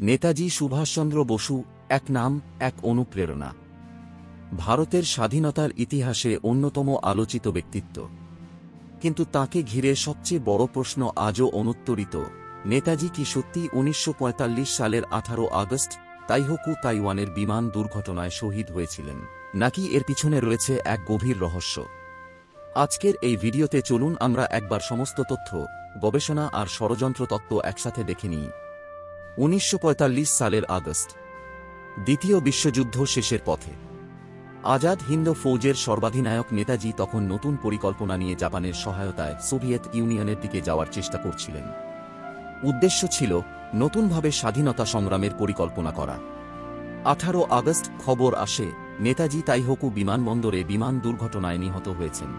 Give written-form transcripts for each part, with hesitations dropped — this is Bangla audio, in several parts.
নেতাজি সুভাষচন্দ্র বসু, এক নাম, এক অনুপ্রেরণা। ভারতের স্বাধীনতার ইতিহাসে অন্যতম আলোচিত ব্যক্তিত্ব। কিন্তু তাকে ঘিরে সবচেয়ে বড় প্রশ্ন আজও অনুত্তরিত। নেতাজি কি সত্যি ১৯৪৫ সালের ১৮ আগস্ট তাইহোকু তাইওয়ানের বিমান দুর্ঘটনায় শহীদ হয়েছিলেন, নাকি এর পিছনে রয়েছে এক গভীর রহস্য? আজকের এই ভিডিওতে চলুন আমরা একবার সমস্ত তথ্য, গবেষণা আর ষড়যন্ত্র তত্ত্ব একসাথে দেখে নিই। ১৯৪৫ সালের আগস্ট, দ্বিতীয় বিশ্বযুদ্ধ শেষের পথে। আজাদ হিন্দ ফৌজের সর্বাধিনায়ক নেতাজি তখন নতুন পরিকল্পনা নিয়ে জাপানের সহায়তায় সোভিয়েত ইউনিয়নের দিকে যাওয়ার চেষ্টা করছিলেন। উদ্দেশ্য ছিল নতুনভাবে স্বাধীনতা সংগ্রামের পরিকল্পনা করা। ১৮ আগস্ট খবর আসে নেতাজি তাইহোকু বিমানবন্দরে বিমান দুর্ঘটনায় নিহত হয়েছেন।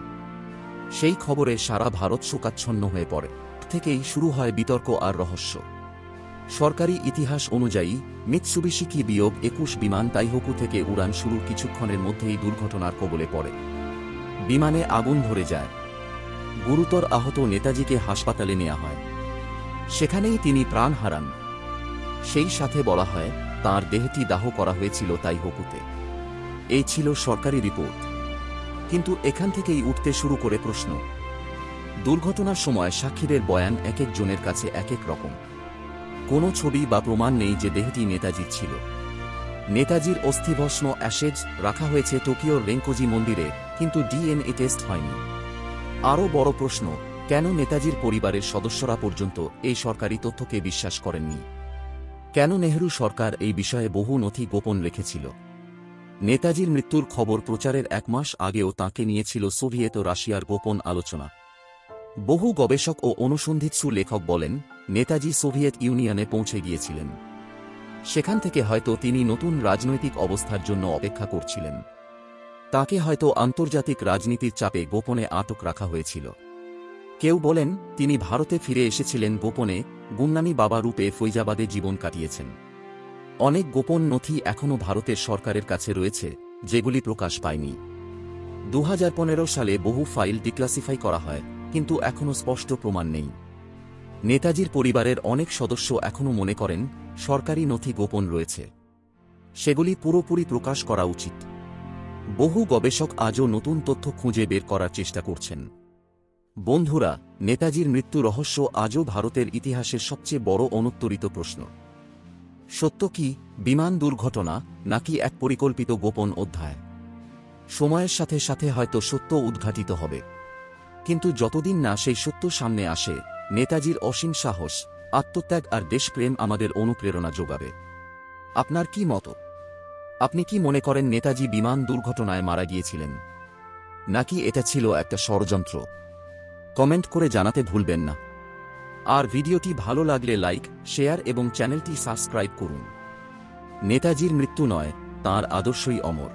সেই খবরে সারা ভারত শোকাচ্ছন্ন হয়ে পড়ে। থেকেই শুরু হয় বিতর্ক আর রহস্য। সরকারি ইতিহাস অনুযায়ী মিৎসুবিশি বিয়োগ ২১ বিমান তাইহোকু থেকে উড়ান শুরুর কিছুক্ষণের মধ্যেই দুর্ঘটনার কবলে পড়ে। বিমানে আগুন ধরে যায়। গুরুতর আহত নেতাজিকে হাসপাতালে নেওয়া হয়। সেখানেই তিনি প্রাণ হারান। সেই সাথে বলা হয় তাঁর দেহটি দাহ করা হয়েছিল তাইহোকুতে। এই ছিল সরকারি রিপোর্ট। কিন্তু এখান থেকেই উঠতে শুরু করে প্রশ্ন। দুর্ঘটনার সময় সাক্ষীদের বয়ান এক একজনের কাছে এক এক রকম। কোনো ছবি বা প্রমাণ নেই যে দেহটি নেতাজির ছিল। নেতাজির অস্থিভস্ম অ্যাশেজ রাখা হয়েছে টোকিওর রেঙ্কোজি মন্দিরে, কিন্তু ডিএনএ টেস্ট হয়নি। আরও বড় প্রশ্ন, কেন নেতাজির পরিবারের সদস্যরা পর্যন্ত এই সরকারি তথ্যকে বিশ্বাস করেননি? কেন নেহরু সরকার এই বিষয়ে বহু নথি গোপন রেখেছিল? নেতাজির মৃত্যুর খবর প্রচারের এক মাস আগেও তাঁকে নিয়েছিল সোভিয়েত ও রাশিয়ার গোপন আলোচনা। বহু গবেষক ও অনুসন্ধিৎসু লেখক বলেন নেতাজি সোভিয়েত ইউনিয়নে পৌঁছে গিয়েছিলেন। সেখান থেকে হয়তো তিনি নতুন রাজনৈতিক অবস্থার জন্য অপেক্ষা করছিলেন। তাকে হয়তো আন্তর্জাতিক রাজনীতির চাপে গোপনে আটক রাখা হয়েছিল। কেউ বলেন তিনি ভারতে ফিরে এসেছিলেন গোপনে, গুমনামি বাবা রূপে ফৈজাবাদে জীবন কাটিয়েছেন। অনেক গোপন নথি এখনও ভারতের সরকারের কাছে রয়েছে, যেগুলি প্রকাশ পায়নি। ২০১৫ সালে বহু ফাইল ডিক্লাসিফাই করা হয়, কিন্তু এখনও স্পষ্ট প্রমাণ নেই। নেতাজির পরিবারের অনেক সদস্য এখনও মনে করেন সরকারি নথি গোপন রয়েছে, সেগুলি পুরোপুরি প্রকাশ করা উচিত। বহু গবেষক আজও নতুন তথ্য খুঁজে বের করার চেষ্টা করছেন। বন্ধুরা, নেতাজির মৃত্যু রহস্য আজও ভারতের ইতিহাসের সবচেয়ে বড় অনুত্তরিত প্রশ্ন। সত্য কি বিমান দুর্ঘটনা, নাকি এক পরিকল্পিত গোপন অধ্যায়? সময়ের সাথে সাথে হয়তো সত্য উদ্ঘাটিত হবে, কিন্তু যতদিন না সেই সত্য সামনে আসে, নেতাজির অসীম সাহস, আত্মত্যাগ আর দেশপ্রেম আমাদের অনুপ্রেরণা যোগাবে। আপনার কি মত? আপনি কি মনে করেন নেতাজি বিমান দুর্ঘটনায় মারা গিয়েছিলেন, নাকি এটা ছিল একটা ষড়যন্ত্র? কমেন্ট করে জানাতে ভুলবেন না। আর ভিডিওটি ভালো লাগলে লাইক, শেয়ার এবং চ্যানেলটি সাবস্ক্রাইব করুন। নেতাজির মৃত্যু নয়, তাঁর আদর্শই অমর।